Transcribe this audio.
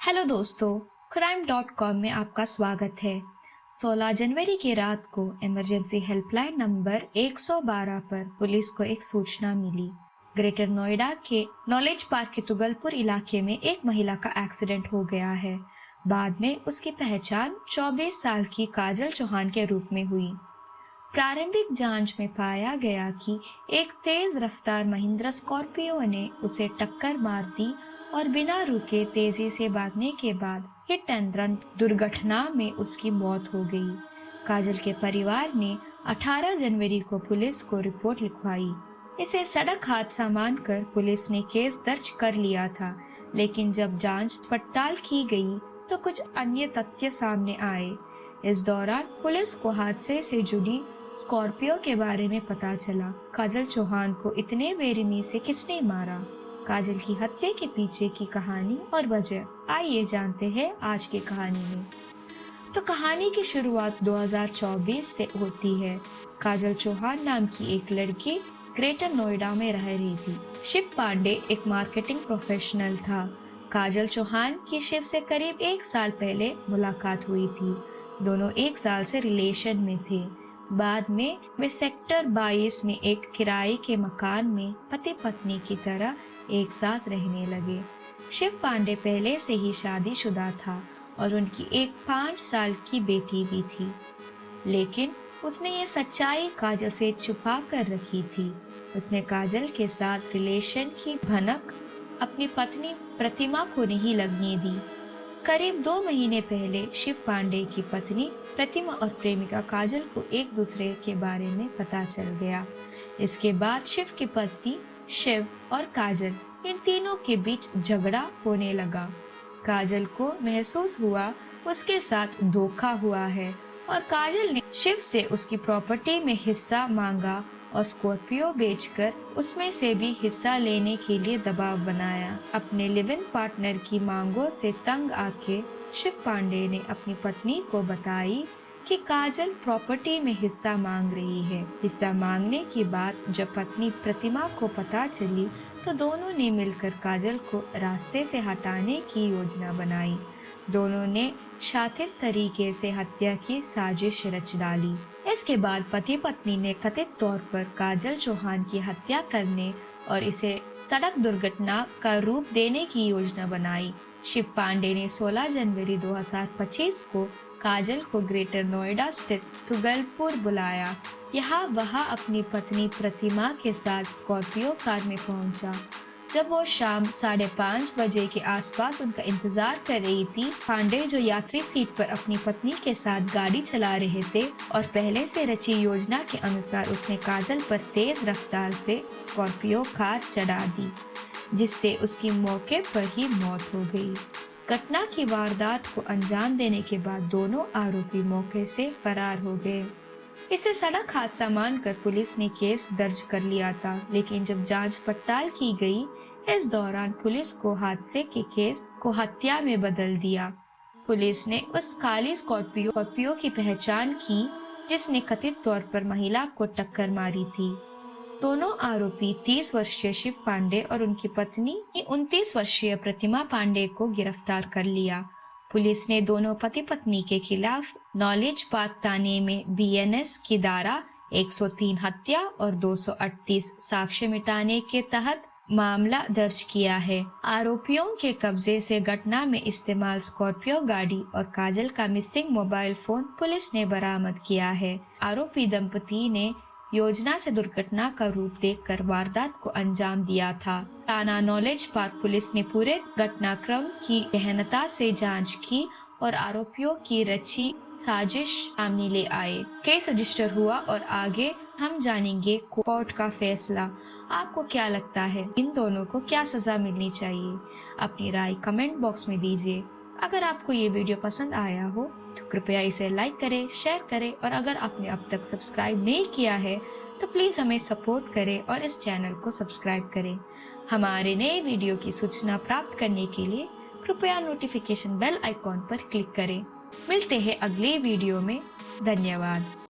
Hello दोस्तों, crime.com में आपका स्वागत है। 16 जनवरी की रात को इमरजेंसी हेल्पलाइन नंबर 112 पर पुलिस को एक सूचना मिली। ग्रेटर नोएडा के नॉलेज पार्क के तुगलपुर इलाके में एक महिला का एक्सीडेंट हो गया है। बाद में उसकी पहचान 24 साल की काजल चौहान के रूप में हुई। प्रारंभिक जांच में पाया गया कि एक तेज रफ्तार महिंद्रा स्कॉर्पियो ने उसे टक्कर मार दी और बिना रुके तेजी से भागने के बाद हिट एंड रन दुर्घटना में उसकी मौत हो गई। काजल के परिवार ने 18 जनवरी को पुलिस को रिपोर्ट लिखवाई। इसे सड़क हादसा मानकर पुलिस ने केस दर्ज कर लिया था, लेकिन जब जांच पड़ताल की गई तो कुछ अन्य तथ्य सामने आए। इस दौरान पुलिस को हादसे से जुड़ी स्कॉर्पियो के बारे में पता चला। काजल चौहान को इतने बेरहमी से किसने मारा? काजल की हत्या के पीछे की कहानी और वजह आइए जानते हैं आज की कहानी में। तो कहानी की शुरुआत 2024 से होती है। काजल चौहान नाम की एक लड़की ग्रेटर नोएडा में रह रही थी। शिव पांडे एक मार्केटिंग प्रोफेशनल था। काजल चौहान की शिव से करीब 1 साल पहले मुलाकात हुई थी। दोनों 1 साल से रिलेशन में थे। बाद में वे सेक्टर 22 में एक किराए के मकान में पति पत्नी की तरह एक साथ रहने लगे। शिव पांडे पहले से ही शादीशुदा था और उनकी एक 5 साल की बेटी भी थी, लेकिन उसने ये सच्चाई काजल से छुपा कर रखी थी। उसने काजल के साथ रिलेशन की भनक अपनी पत्नी प्रतिमा को नहीं लगने दी। करीब 2 महीने पहले शिव पांडे की पत्नी प्रतिमा और प्रेमिका काजल को एक दूसरे के बारे में पता चल गया। इसके बाद शिव की पत्नी शिव और काजल इन तीनों के बीच झगड़ा होने लगा। काजल को महसूस हुआ उसके साथ धोखा हुआ है और काजल ने शिव से उसकी प्रॉपर्टी में हिस्सा मांगा और स्कॉर्पियो बेचकर उसमें से भी हिस्सा लेने के लिए दबाव बनाया। अपने लिव इन पार्टनर की मांगों से तंग आके शिव पांडे ने अपनी पत्नी को बताई कि काजल प्रॉपर्टी में हिस्सा मांग रही है। हिस्सा मांगने की बात जब पत्नी प्रतिमा को पता चली तो दोनों ने मिलकर काजल को रास्ते से हटाने की योजना बनाई। दोनों ने शातिर तरीके से हत्या की साजिश रच डाली। इसके बाद पति पत्नी ने कथित तौर पर काजल चौहान की हत्या करने और इसे सड़क दुर्घटना का रूप देने की योजना बनाई। शिव पांडे ने 16 जनवरी 2025 को काजल को ग्रेटर नोएडा स्थित तुगलपुर बुलाया। यहाँ वह अपनी पत्नी प्रतिमा के साथ स्कॉर्पियो कार में पहुंचा। जब वो शाम 5:30 बजे के आसपास उनका इंतजार कर रही थी, पांडे जो यात्री सीट पर अपनी पत्नी के साथ गाड़ी चला रहे थे और पहले से रची योजना के अनुसार उसने काजल पर तेज रफ्तार से स्कॉर्पियो कार चढ़ा दी, जिससे उसकी मौके पर ही मौत हो गई। घटना की वारदात को अंजाम देने के बाद दोनों आरोपी मौके से फरार हो गए। इसे सड़क हादसा मानकर पुलिस ने केस दर्ज कर लिया था, लेकिन जब जांच पड़ताल की गई, इस दौरान पुलिस को हादसे के केस को हत्या में बदल दिया। पुलिस ने उस काली स्कॉर्पियो की पहचान की जिसने कथित तौर पर महिला को टक्कर मारी थी। दोनों आरोपी 30 वर्षीय शिव पांडे और उनकी पत्नी 29 वर्षीय प्रतिमा पांडे को गिरफ्तार कर लिया। पुलिस ने दोनों पति पत्नी के खिलाफ नॉलेज पार्क थाने में बीएनएस की धारा 103 हत्या और 238 साक्ष्य मिटाने के तहत मामला दर्ज किया है। आरोपियों के कब्जे से घटना में इस्तेमाल स्कॉर्पियो गाड़ी और काजल का मिसिंग मोबाइल फोन पुलिस ने बरामद किया है। आरोपी दंपति ने योजना से दुर्घटना का रूप देखकर वारदात को अंजाम दिया था। थाना नॉलेज पार्क पुलिस ने पूरे घटनाक्रम की गहनता से जांच की और आरोपियों की रची साजिश सामने ले आए। केस रजिस्टर हुआ और आगे हम जानेंगे कोर्ट का फैसला। आपको क्या लगता है, इन दोनों को क्या सजा मिलनी चाहिए? अपनी राय कमेंट बॉक्स में दीजिए। अगर आपको ये वीडियो पसंद आया हो तो कृपया इसे लाइक करें, शेयर करें और अगर आपने अब तक सब्सक्राइब नहीं किया है तो प्लीज़ हमें सपोर्ट करें और इस चैनल को सब्सक्राइब करें। हमारे नए वीडियो की सूचना प्राप्त करने के लिए कृपया नोटिफिकेशन बेल आइकॉन पर क्लिक करें। मिलते हैं अगले वीडियो में। धन्यवाद।